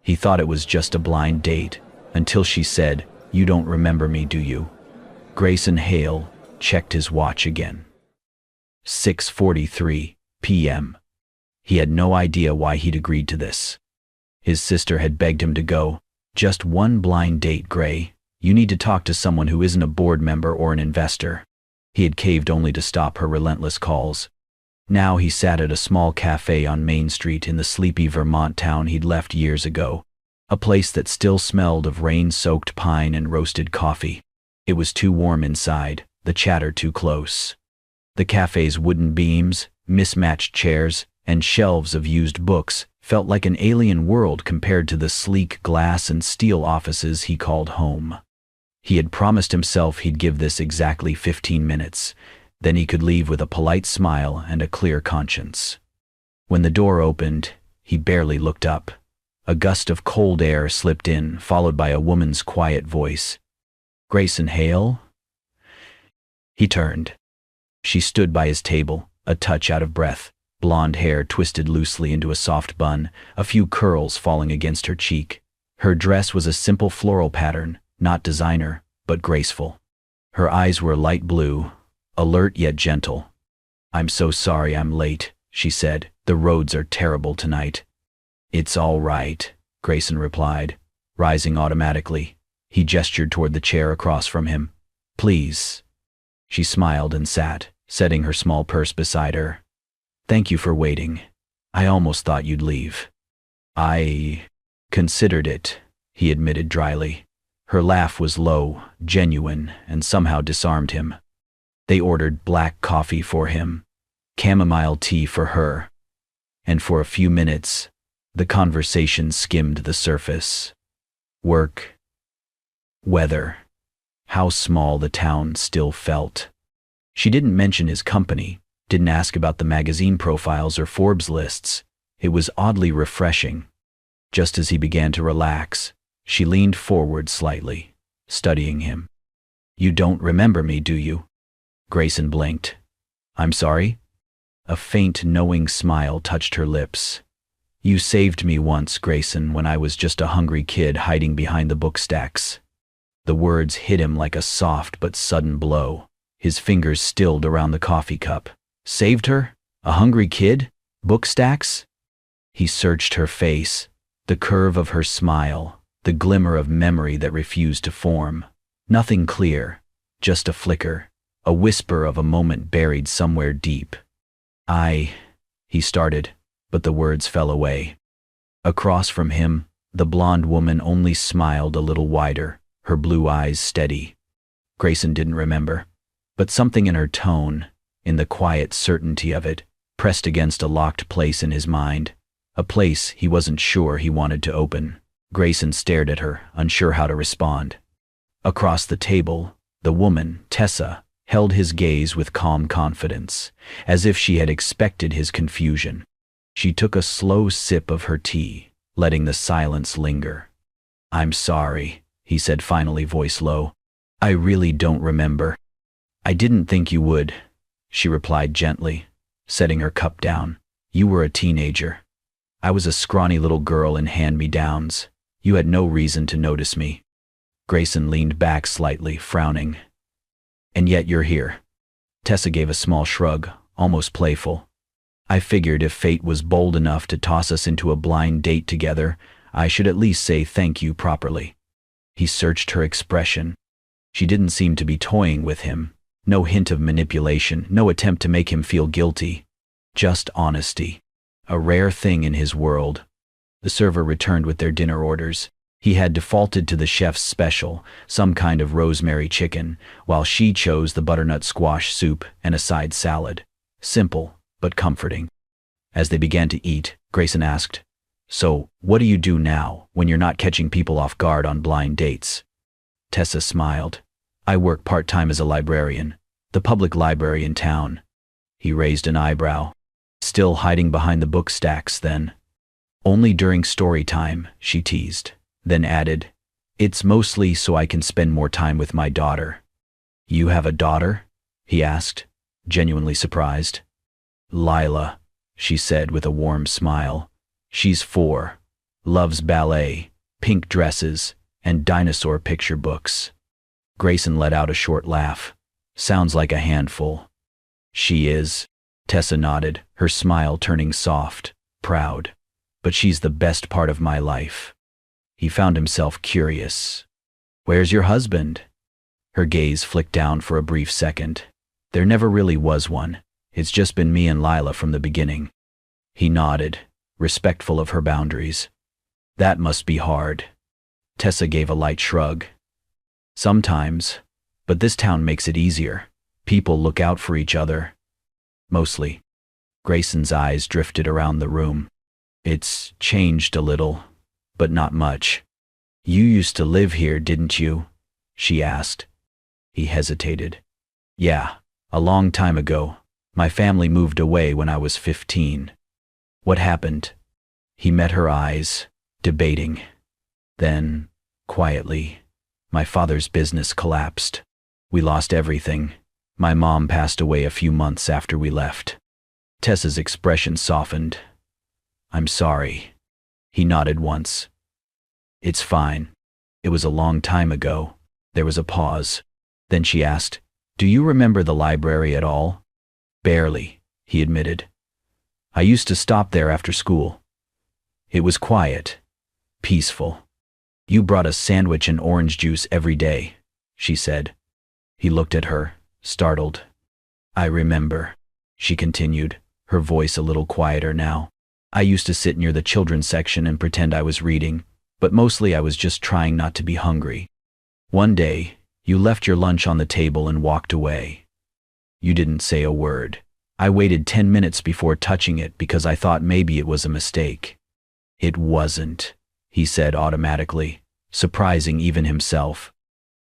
He thought it was just a blind date, until she said, "You don't remember me, do you?" Grayson Hale checked his watch again. 6:43 p.m. He had no idea why he'd agreed to this. His sister had begged him to go. "Just one blind date, Gray. You need to talk to someone who isn't a board member or an investor." He had caved only to stop her relentless calls. Now he sat at a small cafe on Main Street in the sleepy Vermont town he'd left years ago, a place that still smelled of rain-soaked pine and roasted coffee. It was too warm inside, the chatter too close. The cafe's wooden beams, mismatched chairs, and shelves of used books felt like an alien world compared to the sleek glass and steel offices he called home. He had promised himself he'd give this exactly 15 minutes, then he could leave with a polite smile and a clear conscience. When the door opened, he barely looked up. A gust of cold air slipped in, followed by a woman's quiet voice. "Grayson Hale?" He turned. She stood by his table, a touch out of breath, blonde hair twisted loosely into a soft bun, a few curls falling against her cheek. Her dress was a simple floral pattern, not designer, but graceful. Her eyes were light blue, alert yet gentle. "I'm so sorry I'm late," she said. "The roads are terrible tonight." "It's all right," Grayson replied, rising automatically. He gestured toward the chair across from him. "Please." She smiled and sat, setting her small purse beside her. "Thank you for waiting. I almost thought you'd leave." "I considered it," he admitted dryly. Her laugh was low, genuine, and somehow disarmed him. They ordered black coffee for him, chamomile tea for her, and for a few minutes, the conversation skimmed the surface. Work, weather, how small the town still felt. She didn't mention his company, didn't ask about the magazine profiles or Forbes lists. It was oddly refreshing. Just as he began to relax, she leaned forward slightly, studying him. "You don't remember me, do you?" Grayson blinked. "I'm sorry?" A faint, knowing smile touched her lips. "You saved me once, Grayson, when I was just a hungry kid hiding behind the book stacks." The words hit him like a soft but sudden blow. His fingers stilled around the coffee cup. Saved her? A hungry kid? Book stacks? He searched her face, the curve of her smile, the glimmer of memory that refused to form. Nothing clear, just a flicker, a whisper of a moment buried somewhere deep. He started, but the words fell away. Across from him, the blonde woman only smiled a little wider, her blue eyes steady. Grayson didn't remember, but something in her tone, in the quiet certainty of it, pressed against a locked place in his mind, a place he wasn't sure he wanted to open. Grayson stared at her, unsure how to respond. Across the table, the woman, Tessa, held his gaze with calm confidence, as if she had expected his confusion. She took a slow sip of her tea, letting the silence linger. "I'm sorry," he said finally, voice low. "I really don't remember." "I didn't think you would," she replied gently, setting her cup down. "You were a teenager. I was a scrawny little girl in hand-me-downs. You had no reason to notice me." Grayson leaned back slightly, frowning. "And yet you're here." Tessa gave a small shrug, almost playful. "I figured if fate was bold enough to toss us into a blind date together, I should at least say thank you properly." He searched her expression. She didn't seem to be toying with him. No hint of manipulation, no attempt to make him feel guilty. Just honesty. A rare thing in his world. The server returned with their dinner orders. He had defaulted to the chef's special, some kind of rosemary chicken, while she chose the butternut squash soup and a side salad. Simple, but comforting. As they began to eat, Grayson asked, "So, what do you do now, when you're not catching people off guard on blind dates?" Tessa smiled. "I work part-time as a librarian, the public library in town." He raised an eyebrow. "Still hiding behind the book stacks, then?" "Only during story time," she teased, then added, "It's mostly so I can spend more time with my daughter." "You have a daughter?" he asked, genuinely surprised. "Lila," she said with a warm smile. "She's 4. Loves ballet, pink dresses, and dinosaur picture books. Grayson let out a short laugh. Sounds like a handful. She is. Tessa nodded, her smile turning soft, proud. But she's the best part of my life. He found himself curious. Where's your husband? Her gaze flicked down for a brief second. There never really was one. It's just been me and Lila from the beginning. He nodded, respectful of her boundaries. That must be hard. Tessa gave a light shrug. Sometimes, but this town makes it easier. People look out for each other. Mostly. Grayson's eyes drifted around the room. It's changed a little, but not much. You used to live here, didn't you? She asked. He hesitated. Yeah, a long time ago. My family moved away when I was 15. What happened? He met her eyes, debating. Then, quietly, my father's business collapsed. We lost everything. My mom passed away a few months after we left. Tessa's expression softened. I'm sorry. He nodded once. It's fine. It was a long time ago. There was a pause. Then she asked, Do you remember the library at all? Barely, he admitted. I used to stop there after school. It was quiet, peaceful. You brought us sandwich and orange juice every day, she said. He looked at her, startled. I remember, she continued, her voice a little quieter now. I used to sit near the children's section and pretend I was reading, but mostly I was just trying not to be hungry. One day, you left your lunch on the table and walked away. You didn't say a word. I waited 10 minutes before touching it because I thought maybe it was a mistake. It wasn't, he said automatically, surprising even himself.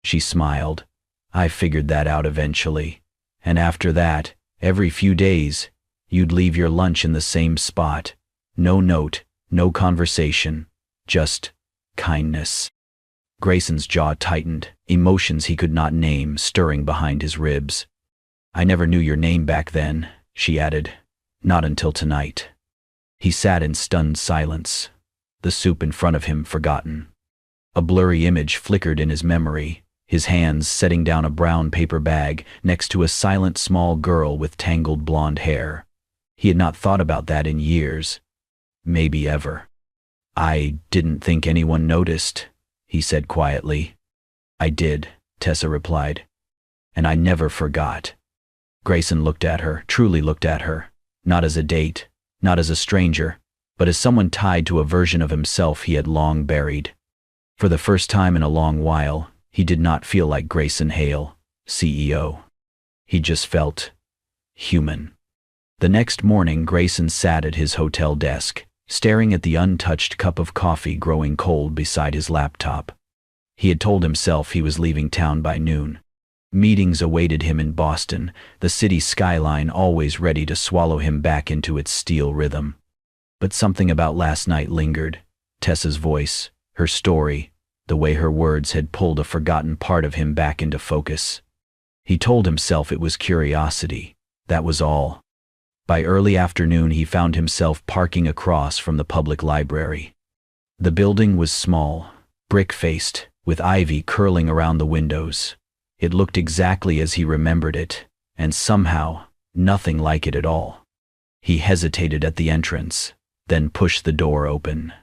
She smiled. I figured that out eventually. And after that, every few days, you'd leave your lunch in the same spot. No note, no conversation, just kindness. Grayson's jaw tightened, emotions he could not name stirring behind his ribs. I never knew your name back then, she added. Not until tonight. He sat in stunned silence, the soup in front of him forgotten. A blurry image flickered in his memory, his hands setting down a brown paper bag next to a silent small girl with tangled blonde hair. He had not thought about that in years. Maybe ever. I didn't think anyone noticed, he said quietly. I did, Tessa replied. And I never forgot. Grayson looked at her, truly looked at her, not as a date, not as a stranger, but as someone tied to a version of himself he had long buried. For the first time in a long while, he did not feel like Grayson Hale, CEO. He just felt human. The next morning, Grayson sat at his hotel desk, staring at the untouched cup of coffee growing cold beside his laptop. He had told himself he was leaving town by noon. Meetings awaited him in Boston, the city skyline always ready to swallow him back into its steel rhythm. But something about last night lingered. Tessa's voice, her story, the way her words had pulled a forgotten part of him back into focus. He told himself it was curiosity, that was all. By early afternoon he found himself parking across from the public library. The building was small, brick-faced, with ivy curling around the windows. It looked exactly as he remembered it, and somehow, nothing like it at all. He hesitated at the entrance, then pushed the door open.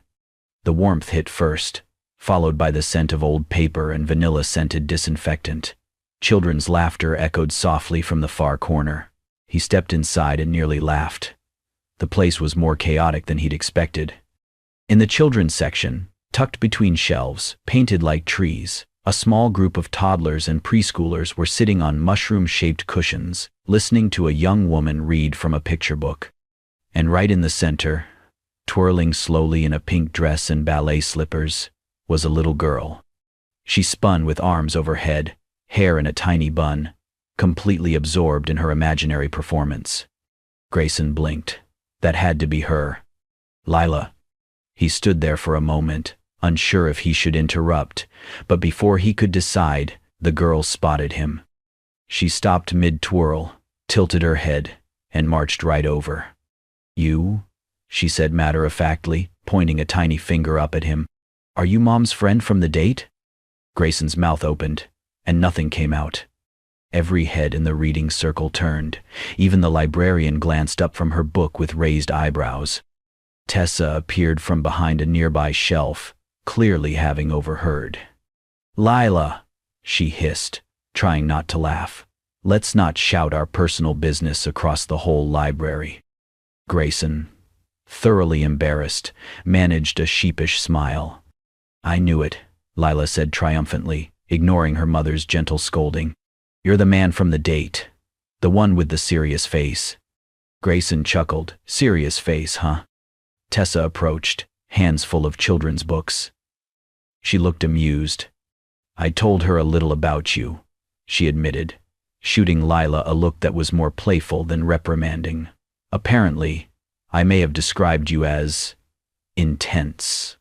The warmth hit first, followed by the scent of old paper and vanilla-scented disinfectant. Children's laughter echoed softly from the far corner. He stepped inside and nearly laughed. The place was more chaotic than he'd expected. In the children's section, tucked between shelves, painted like trees, a small group of toddlers and preschoolers were sitting on mushroom-shaped cushions, listening to a young woman read from a picture book. And right in the center, twirling slowly in a pink dress and ballet slippers, was a little girl. She spun with arms overhead, hair in a tiny bun, completely absorbed in her imaginary performance. Grayson blinked. That had to be her. Lila. He stood there for a moment, unsure if he should interrupt, but before he could decide, the girl spotted him. She stopped mid-twirl, tilted her head, and marched right over. You? she said matter-of-factly, pointing a tiny finger up at him. "Are you Mom's friend from the date?" Grayson's mouth opened, and nothing came out. Every head in the reading circle turned. Even the librarian glanced up from her book with raised eyebrows. Tessa appeared from behind a nearby shelf, clearly having overheard. "Lila," she hissed, trying not to laugh. "Let's not shout our personal business across the whole library." Grayson, thoroughly embarrassed, managed a sheepish smile. "I knew it," Lila said triumphantly, ignoring her mother's gentle scolding. "You're the man from the date. The one with the serious face." Grayson chuckled. "Serious face, huh?" Tessa approached, hands full of children's books. She looked amused. "I told her a little about you," she admitted, shooting Lila a look that was more playful than reprimanding. "Apparently, I may have described you as intense."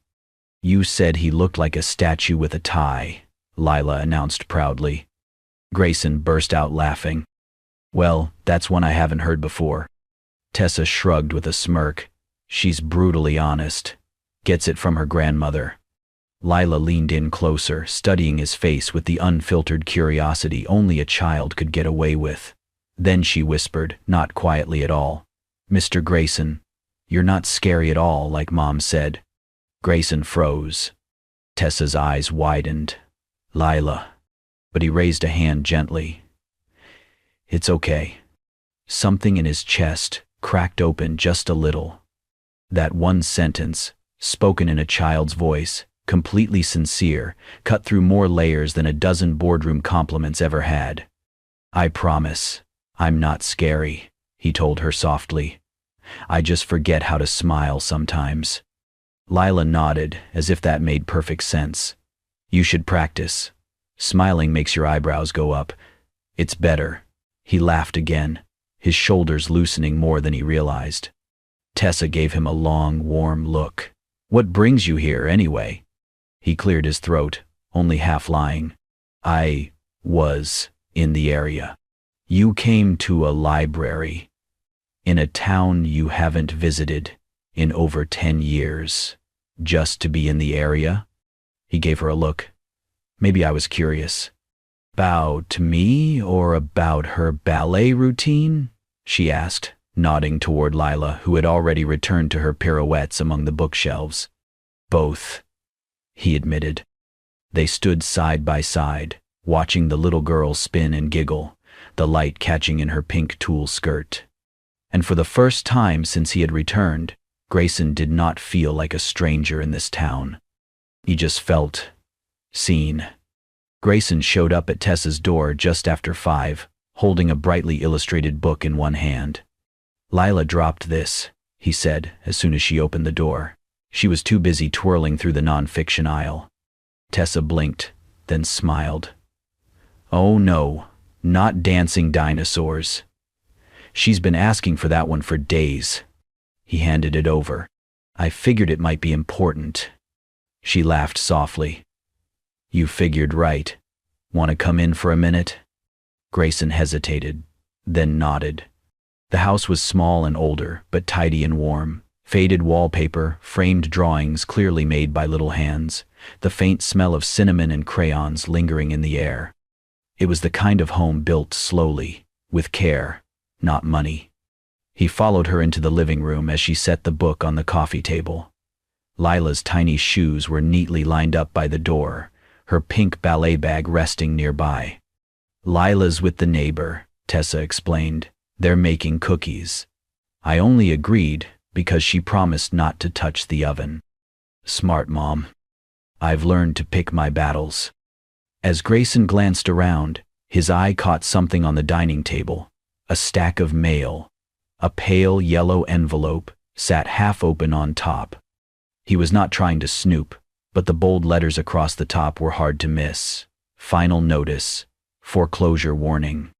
"You said he looked like a statue with a tie," Lila announced proudly. Grayson burst out laughing. "Well, that's one I haven't heard before." Tessa shrugged with a smirk. "She's brutally honest. Gets it from her grandmother." Lila leaned in closer, studying his face with the unfiltered curiosity only a child could get away with. Then she whispered, not quietly at all, "Mr. Grayson, you're not scary at all, like Mom said." Grayson froze. Tessa's eyes widened. "Lila." But he raised a hand gently. "It's okay." Something in his chest cracked open just a little. That one sentence, spoken in a child's voice, completely sincere, cut through more layers than a dozen boardroom compliments ever had. "I promise, I'm not scary," he told her softly. "I just forget how to smile sometimes." Lila nodded, as if that made perfect sense. "You should practice. Smiling makes your eyebrows go up. It's better." He laughed again, his shoulders loosening more than he realized. Tessa gave him a long, warm look. "What brings you here, anyway?" He cleared his throat, only half lying. "I was in the area." "You came to a library in a town you haven't visited in over 10 years, just to be in the area?" He gave her a look. "Maybe I was curious." "About me or about her ballet routine?" she asked, nodding toward Lila, who had already returned to her pirouettes among the bookshelves. "Both," he admitted. They stood side by side, watching the little girl spin and giggle, the light catching in her pink tulle skirt. And for the first time since he had returned, Grayson did not feel like a stranger in this town. He just felt seen. Grayson showed up at Tessa's door just after 5, holding a brightly illustrated book in one hand. "Lila dropped this," he said as soon as she opened the door. She was too busy twirling through the nonfiction aisle. Tessa blinked, then smiled. "Oh no, not dancing dinosaurs. She's been asking for that one for days." He handed it over. "I figured it might be important." She laughed softly. "You figured right. Want to come in for a minute?" Grayson hesitated, then nodded. The house was small and older, but tidy and warm. Faded wallpaper, framed drawings clearly made by little hands, the faint smell of cinnamon and crayons lingering in the air. It was the kind of home built slowly, with care, not money. He followed her into the living room as she set the book on the coffee table. Lila's tiny shoes were neatly lined up by the door, her pink ballet bag resting nearby. "Lila's with the neighbor," Tessa explained. "They're making cookies. I only agreed because she promised not to touch the oven." "Smart mom. I've learned to pick my battles." As Grayson glanced around, his eye caught something on the dining table, a stack of mail. A pale yellow envelope sat half open on top. He was not trying to snoop, but the bold letters across the top were hard to miss. Final notice. Foreclosure warning.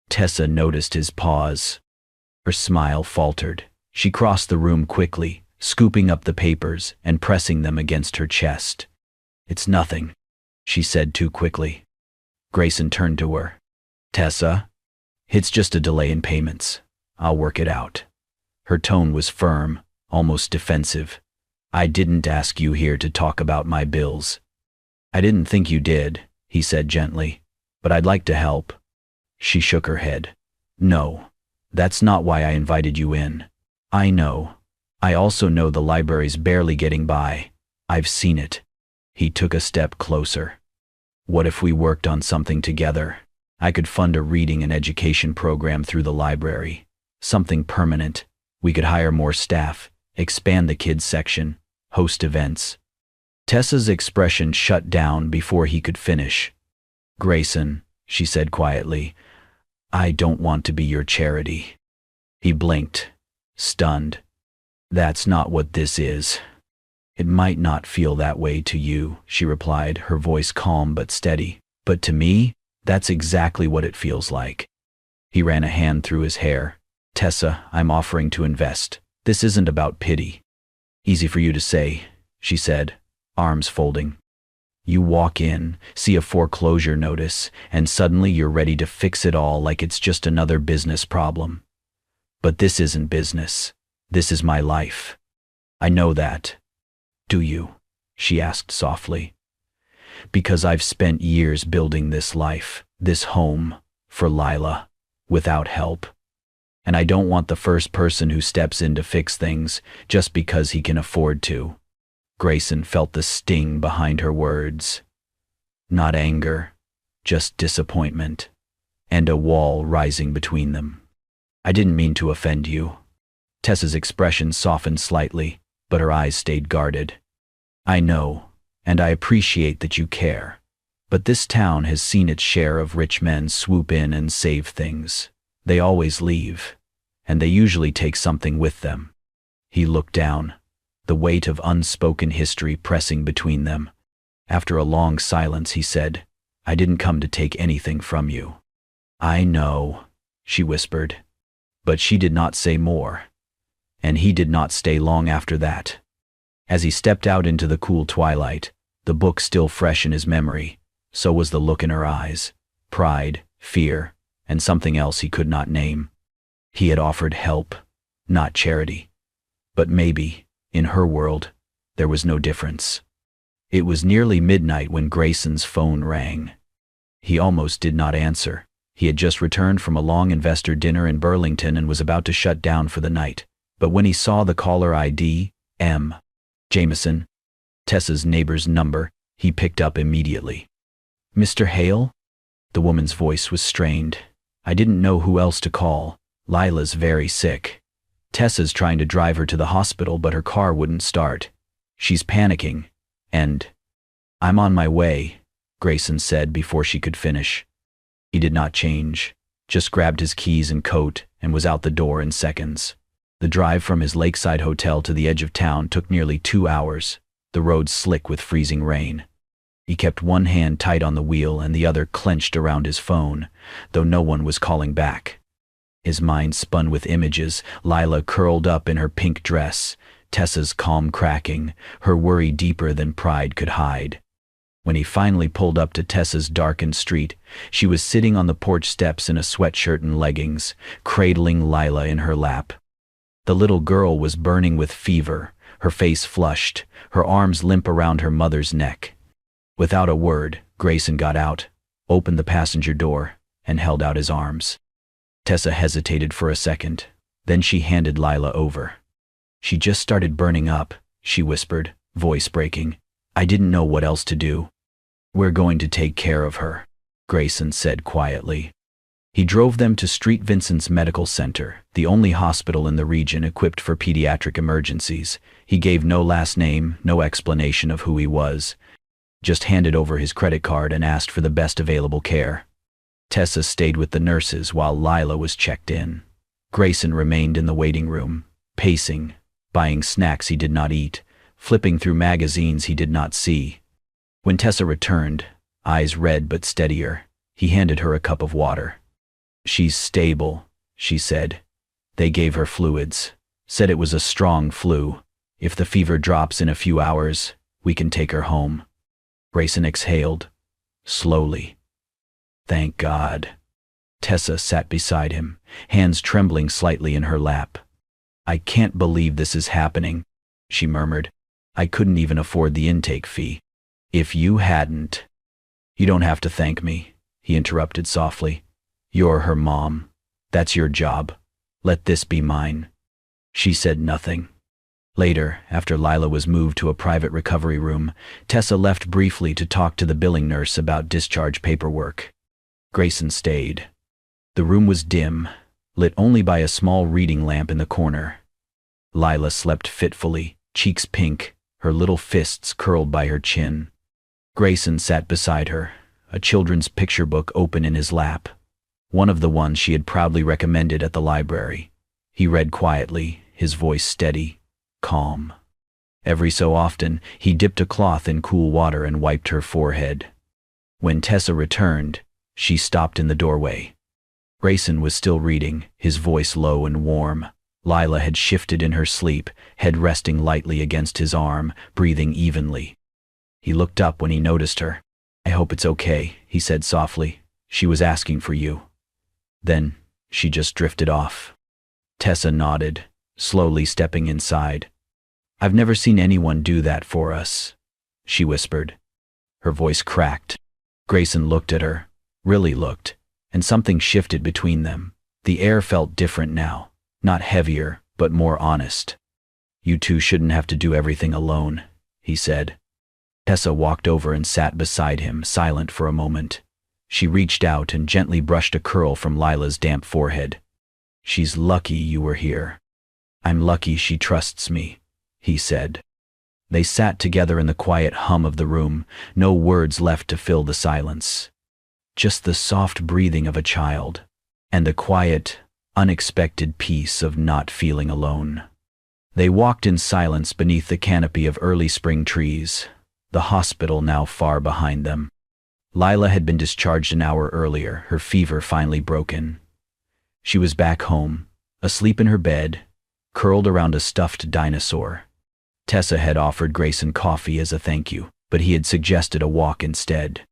Tessa noticed his pause. Her smile faltered. She crossed the room quickly, scooping up the papers and pressing them against her chest. "It's nothing," she said too quickly. Grayson turned to her. "Tessa, it's just a delay in payments. I'll work it out." Her tone was firm, almost defensive. "I didn't ask you here to talk about my bills." "I didn't think you did," he said gently, "but I'd like to help." She shook her head. "No, that's not why I invited you in. I know. I also know the library's barely getting by. I've seen it." He took a step closer. "What if we worked on something together? I could fund a reading and education program through the library. Something permanent. We could hire more staff, expand the kids section, host events." Tessa's expression shut down before he could finish. "Grayson," she said quietly, "I don't want to be your charity." He blinked, stunned. "That's not what this is." "It might not feel that way to you," she replied, her voice calm but steady. "But to me, that's exactly what it feels like." He ran a hand through his hair. "Tessa, I'm offering to invest. This isn't about pity." "Easy for you to say," she said, arms folding. "You walk in, see a foreclosure notice, and suddenly you're ready to fix it all like it's just another business problem. But this isn't business. This is my life. I know that." "Do you?" she asked softly. "Because I've spent years building this life, this home, for Lila, without help. And I don't want the first person who steps in to fix things just because he can afford to." Grayson felt the sting behind her words. Not anger, just disappointment, and a wall rising between them. "I didn't mean to offend you." Tessa's expression softened slightly, but her eyes stayed guarded. "I know, and I appreciate that you care. But this town has seen its share of rich men swoop in and save things. They always leave, and they usually take something with them." He looked down, the weight of unspoken history pressing between them. After a long silence, he said, "I didn't come to take anything from you." "I know," she whispered. But she did not say more, and he did not stay long after that. As he stepped out into the cool twilight, the book still fresh in his memory, so was the look in her eyes, pride, fear, and something else he could not name. He had offered help, not charity. But maybe, in her world, there was no difference. It was nearly midnight when Grayson's phone rang. He almost did not answer. He had just returned from a long investor dinner in Burlington and was about to shut down for the night. But when he saw the caller ID, M. Jameson, Tessa's neighbor's number, he picked up immediately. "Mr. Hale?" The woman's voice was strained. "I didn't know who else to call. Lila's very sick. Tessa's trying to drive her to the hospital, but her car wouldn't start. She's panicking. And I'm on my way," Grayson said before she could finish. He did not change, just grabbed his keys and coat and was out the door in seconds. The drive from his lakeside hotel to the edge of town took nearly 2 hours, the road slick with freezing rain. He kept one hand tight on the wheel and the other clenched around his phone, though no one was calling back. His mind spun with images, Lila curled up in her pink dress, Tessa's calm cracking, her worry deeper than pride could hide. When he finally pulled up to Tessa's darkened street, she was sitting on the porch steps in a sweatshirt and leggings, cradling Lila in her lap. The little girl was burning with fever, her face flushed, her arms limp around her mother's neck. Without a word, Grayson got out, opened the passenger door, and held out his arms. Tessa hesitated for a second, then she handed Lila over. "She just started burning up," she whispered, voice breaking. "I didn't know what else to do." "We're going to take care of her," Grayson said quietly. He drove them to St. Vincent's Medical Center, the only hospital in the region equipped for pediatric emergencies. He gave no last name, no explanation of who he was, just handed over his credit card and asked for the best available care. Tessa stayed with the nurses while Lila was checked in. Grayson remained in the waiting room, pacing, buying snacks he did not eat, flipping through magazines he did not see. When Tessa returned, eyes red but steadier, he handed her a cup of water. "She's stable," she said. "They gave her fluids, said it was a strong flu. If the fever drops in a few hours, we can take her home." Grayson exhaled, slowly. "Thank God." Tessa sat beside him, hands trembling slightly in her lap. "I can't believe this is happening," she murmured. "I couldn't even afford the intake fee. If you hadn't—" "You don't have to thank me," he interrupted softly. "You're her mom. That's your job. Let this be mine." She said nothing. Later, after Lila was moved to a private recovery room, Tessa left briefly to talk to the billing nurse about discharge paperwork. Grayson stayed. The room was dim, lit only by a small reading lamp in the corner. Lila slept fitfully, cheeks pink, her little fists curled by her chin. Grayson sat beside her, a children's picture book open in his lap, one of the ones she had proudly recommended at the library. He read quietly, his voice steady, calm. Every so often, he dipped a cloth in cool water and wiped her forehead. When Tessa returned, she stopped in the doorway. Grayson was still reading, his voice low and warm. Lila had shifted in her sleep, head resting lightly against his arm, breathing evenly. He looked up when he noticed her. "I hope it's okay," he said softly. "She was asking for you." Then, she just drifted off. Tessa nodded, slowly stepping inside. "I've never seen anyone do that for us," she whispered. Her voice cracked. Grayson looked at her, really looked, and something shifted between them. The air felt different now, not heavier, but more honest. "You two shouldn't have to do everything alone," he said. Tessa walked over and sat beside him, silent for a moment. She reached out and gently brushed a curl from Lila's damp forehead. "She's lucky you were here." "I'm lucky she trusts me," he said. They sat together in the quiet hum of the room, no words left to fill the silence. Just the soft breathing of a child, and the quiet, unexpected peace of not feeling alone. They walked in silence beneath the canopy of early spring trees, the hospital now far behind them. Lila had been discharged an hour earlier, her fever finally broken. She was back home, asleep in her bed, curled around a stuffed dinosaur. Tessa had offered Grayson coffee as a thank you, but he had suggested a walk instead.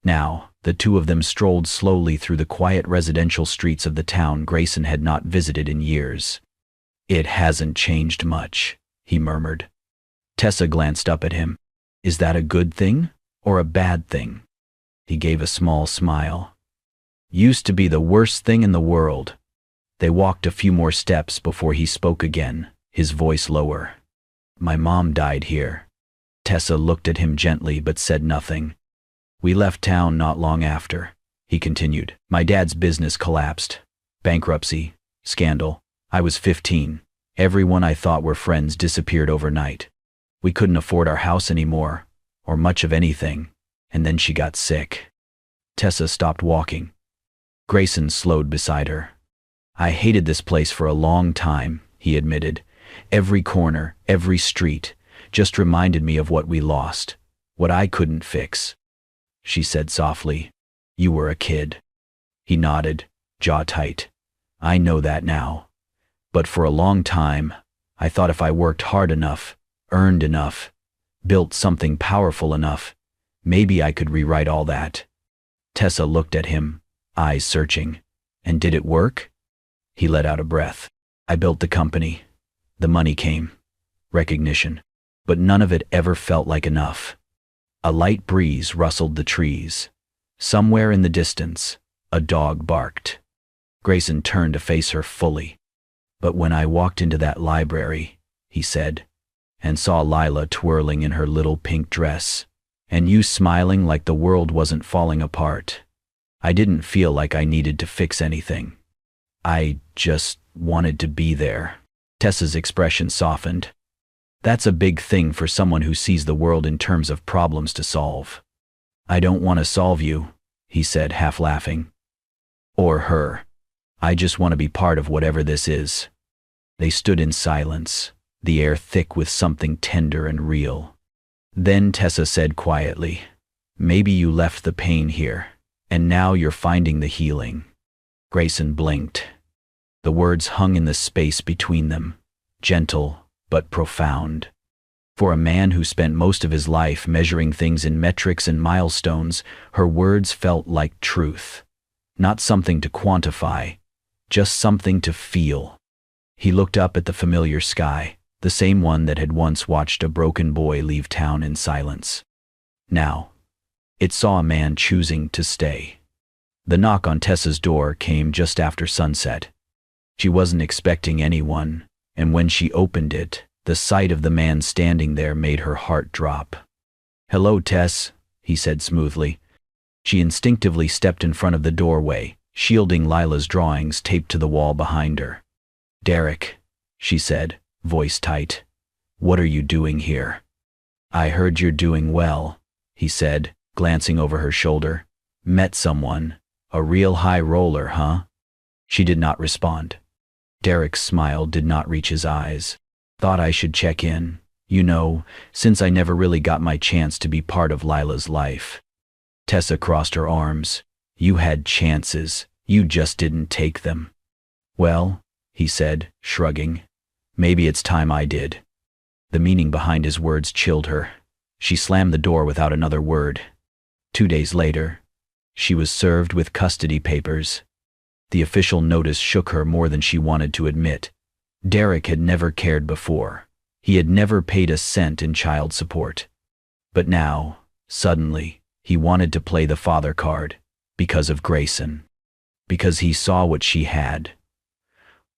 Now, the two of them strolled slowly through the quiet residential streets of the town Grayson had not visited in years. "It hasn't changed much," he murmured. Tessa glanced up at him. "Is that a good thing or a bad thing?" He gave a small smile. "Used to be the worst thing in the world." They walked a few more steps before he spoke again, his voice lower. "My mom died here." Tessa looked at him gently but said nothing. "We left town not long after," he continued. "My dad's business collapsed. Bankruptcy, scandal. I was 15. Everyone I thought were friends disappeared overnight. We couldn't afford our house anymore, or much of anything, and then she got sick." Tessa stopped walking. Grayson slowed beside her. "I hated this place for a long time," he admitted. "Every corner, every street, just reminded me of what we lost, what I couldn't fix." She said softly, "You were a kid." He nodded, jaw tight. "I know that now. But for a long time, I thought if I worked hard enough, earned enough, built something powerful enough, maybe I could rewrite all that." Tessa looked at him, eyes searching. "And did it work?" He let out a breath. "I built the company. The money came. Recognition. But none of it ever felt like enough." A light breeze rustled the trees. Somewhere in the distance, a dog barked. Grayson turned to face her fully. "But when I walked into that library," he said, "and saw Lila twirling in her little pink dress, and you smiling like the world wasn't falling apart, I didn't feel like I needed to fix anything. I just wanted to be there." Tessa's expression softened. "That's a big thing for someone who sees the world in terms of problems to solve." "I don't want to solve you," he said, half laughing. "Or her. I just want to be part of whatever this is." They stood in silence, the air thick with something tender and real. Then Tessa said quietly, "Maybe you left the pain here, and now you're finding the healing." Grayson blinked. The words hung in the space between them, gentle but profound. For a man who spent most of his life measuring things in metrics and milestones, her words felt like truth. Not something to quantify, just something to feel. He looked up at the familiar sky, the same one that had once watched a broken boy leave town in silence. Now, it saw a man choosing to stay. The knock on Tessa's door came just after sunset. She wasn't expecting anyone, and when she opened it, the sight of the man standing there made her heart drop. "Hello, Tess," he said smoothly. She instinctively stepped in front of the doorway, shielding Lila's drawings taped to the wall behind her. "Derek," she said, voice tight, "what are you doing here?" "I heard you're doing well," he said, glancing over her shoulder. "Met someone? A real high roller, huh?" She did not respond. Derek's smile did not reach his eyes. "Thought I should check in, since I never really got my chance to be part of Lila's life." Tessa crossed her arms. "You had chances, you just didn't take them." "Well," he said, shrugging, "maybe it's time I did." The meaning behind his words chilled her. She slammed the door without another word. 2 days later, she was served with custody papers. The official notice shook her more than she wanted to admit. Derek had never cared before. He had never paid a cent in child support. But now, suddenly, he wanted to play the father card, because of Grayson. Because he saw what she had,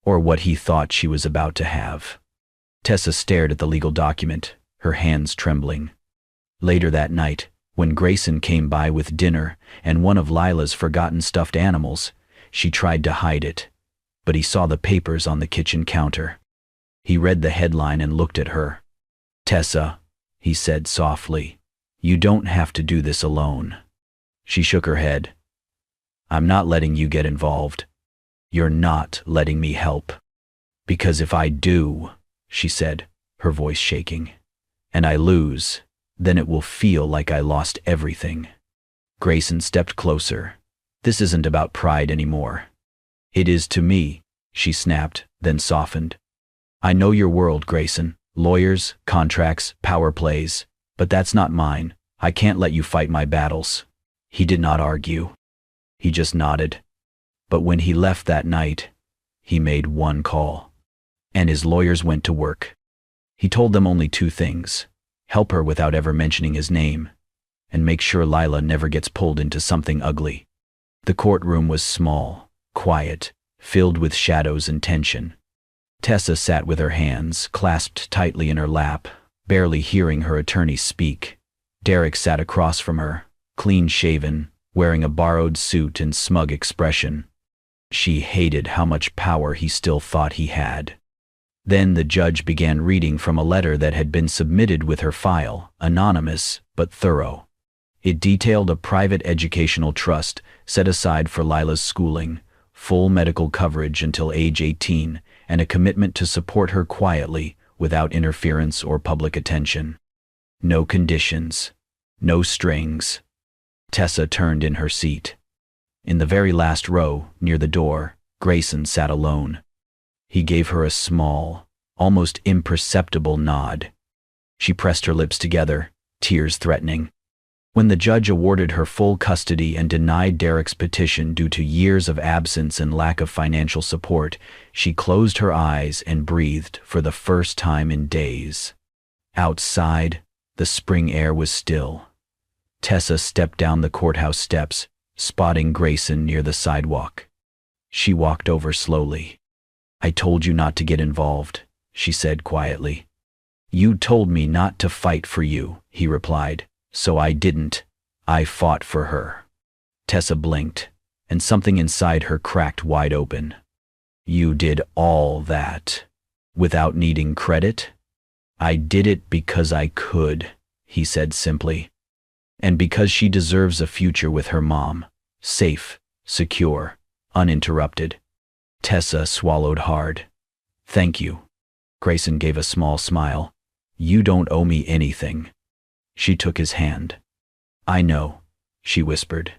or what he thought she was about to have. Tessa stared at the legal document, her hands trembling. Later that night, when Grayson came by with dinner and one of Lila's forgotten stuffed animals, she tried to hide it, but he saw the papers on the kitchen counter. He read the headline and looked at her. "Tessa," he said softly, "you don't have to do this alone." She shook her head. "I'm not letting you get involved. You're not letting me help. Because if I do," she said, her voice shaking, "and I lose, then it will feel like I lost everything." Grayson stepped closer. "This isn't about pride anymore." "It is to me," she snapped, then softened. "I know your world, Grayson. Lawyers, contracts, power plays. But that's not mine. I can't let you fight my battles." He did not argue. He just nodded. But when he left that night, he made one call. And his lawyers went to work. He told them only 2 things. Help her without ever mentioning his name, and make sure Lila never gets pulled into something ugly. The courtroom was small, quiet, filled with shadows and tension. Tessa sat with her hands clasped tightly in her lap, barely hearing her attorney speak. Derek sat across from her, clean-shaven, wearing a borrowed suit and smug expression. She hated how much power he still thought he had. Then the judge began reading from a letter that had been submitted with her file, anonymous but thorough. It detailed a private educational trust set aside for Lila's schooling, full medical coverage until age 18, and a commitment to support her quietly, without interference or public attention. No conditions. No strings. Tessa turned in her seat. In the very last row, near the door, Grayson sat alone. He gave her a small, almost imperceptible nod. She pressed her lips together, tears threatening. When the judge awarded her full custody and denied Derek's petition due to years of absence and lack of financial support, she closed her eyes and breathed for the first time in days. Outside, the spring air was still. Tessa stepped down the courthouse steps, spotting Grayson near the sidewalk. She walked over slowly. "I told you not to get involved," she said quietly. "You told me not to fight for you," he replied. "So I didn't. I fought for her." Tessa blinked, and something inside her cracked wide open. "You did all that without needing credit?" "I did it because I could," he said simply. "And because she deserves a future with her mom, safe, secure, uninterrupted." Tessa swallowed hard. "Thank you." Grayson gave a small smile. "You don't owe me anything." She took his hand. "I know," she whispered,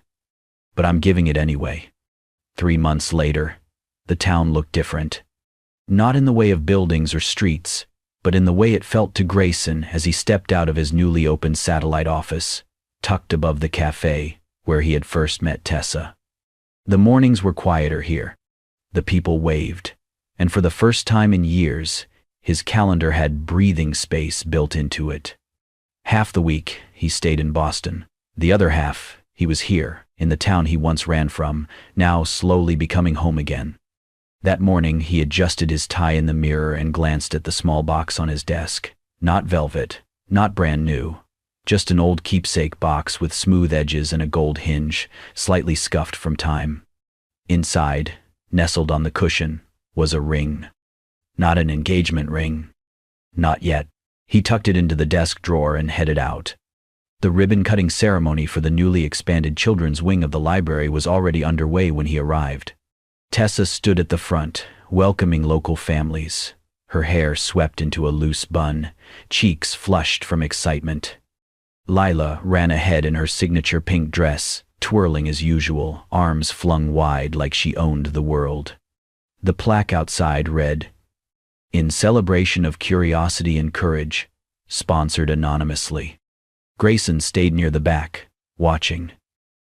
"but I'm giving it anyway." 3 months later, the town looked different. Not in the way of buildings or streets, but in the way it felt to Grayson as he stepped out of his newly opened satellite office, tucked above the cafe where he had first met Tessa. The mornings were quieter here. The people waved. And for the first time in years, his calendar had breathing space built into it. Half the week, he stayed in Boston. The other half, he was here, in the town he once ran from, now slowly becoming home again. That morning, he adjusted his tie in the mirror and glanced at the small box on his desk. Not velvet, not brand new, just an old keepsake box with smooth edges and a gold hinge, slightly scuffed from time. Inside, nestled on the cushion, was a ring. Not an engagement ring. Not yet. He tucked it into the desk drawer and headed out. The ribbon-cutting ceremony for the newly expanded children's wing of the library was already underway when he arrived. Tessa stood at the front, welcoming local families. Her hair swept into a loose bun, cheeks flushed from excitement. Lila ran ahead in her signature pink dress, twirling as usual, arms flung wide like she owned the world. The plaque outside read, "In celebration of curiosity and courage, sponsored anonymously." Grayson stayed near the back, watching.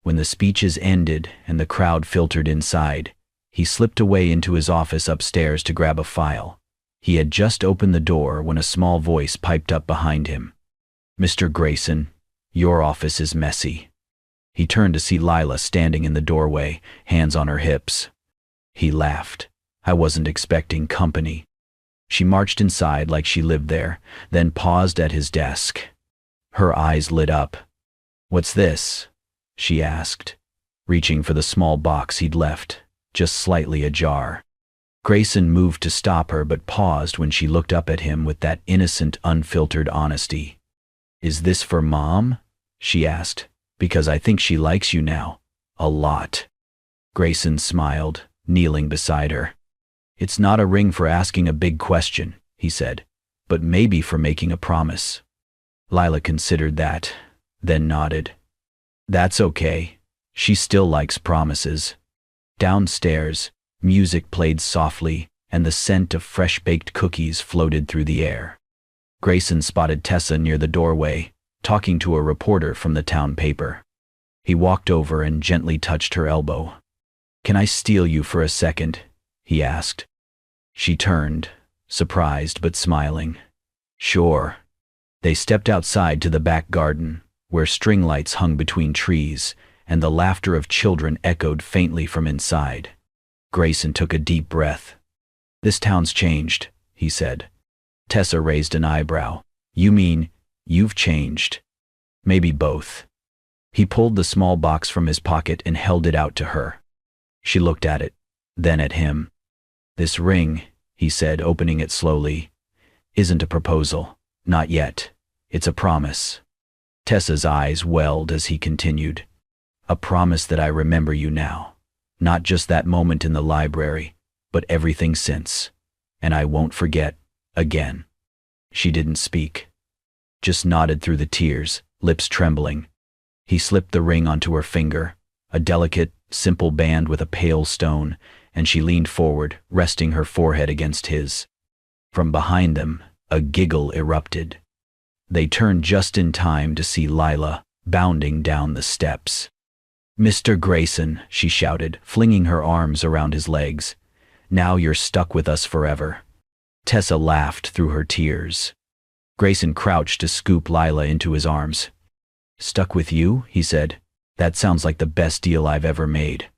When the speeches ended and the crowd filtered inside, he slipped away into his office upstairs to grab a file. He had just opened the door when a small voice piped up behind him. "Mr. Grayson, your office is messy." He turned to see Lila standing in the doorway, hands on her hips. He laughed. "I wasn't expecting company." She marched inside like she lived there, then paused at his desk. Her eyes lit up. "What's this?" she asked, reaching for the small box he'd left, just slightly ajar. Grayson moved to stop her but paused when she looked up at him with that innocent, unfiltered honesty. "Is this for Mom?" she asked. "Because I think she likes you now. A lot." Grayson smiled, kneeling beside her. "It's not a ring for asking a big question," he said, "but maybe for making a promise." Lila considered that, then nodded. "That's okay. She still likes promises." Downstairs, music played softly, and the scent of fresh-baked cookies floated through the air. Grayson spotted Tessa near the doorway, talking to a reporter from the town paper. He walked over and gently touched her elbow. "Can I steal you for a second?" he asked. She turned, surprised but smiling. "Sure." They stepped outside to the back garden, where string lights hung between trees, and the laughter of children echoed faintly from inside. Grayson took a deep breath. "This town's changed," he said. Tessa raised an eyebrow. "You mean, you've changed?" "Maybe both." He pulled the small box from his pocket and held it out to her. She looked at it, then at him. "This ring," he said, opening it slowly, "isn't a proposal. Not yet. It's a promise." Tessa's eyes welled as he continued. "A promise that I remember you now. Not just that moment in the library, but everything since. And I won't forget, again." She didn't speak. Just nodded through the tears, lips trembling. He slipped the ring onto her finger, a delicate, simple band with a pale stone, and she leaned forward, resting her forehead against his. From behind them, a giggle erupted. They turned just in time to see Lila bounding down the steps. "Mr. Grayson," she shouted, flinging her arms around his legs. "Now you're stuck with us forever." Tessa laughed through her tears. Grayson crouched to scoop Lila into his arms. "Stuck with you?" he said. "That sounds like the best deal I've ever made."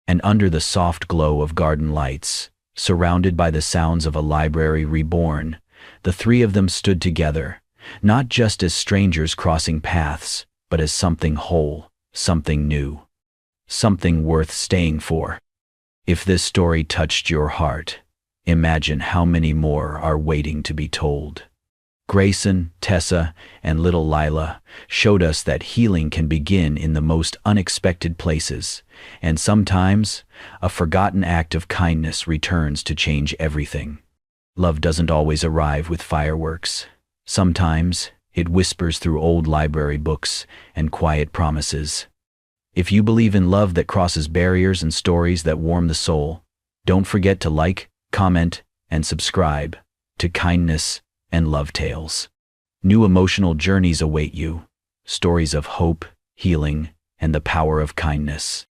And under the soft glow of garden lights, surrounded by the sounds of a library reborn, the three of them stood together, not just as strangers crossing paths, but as something whole, something new, something worth staying for. If this story touched your heart, imagine how many more are waiting to be told. Grayson, Tessa, and little Lila showed us that healing can begin in the most unexpected places, and sometimes a forgotten act of kindness returns to change everything. Love doesn't always arrive with fireworks. Sometimes it whispers through old library books and quiet promises. If you believe in love that crosses barriers and stories that warm the soul, don't forget to like, comment, and subscribe to Kindness and Love Tales. New emotional journeys await you, stories of hope, healing, and the power of kindness.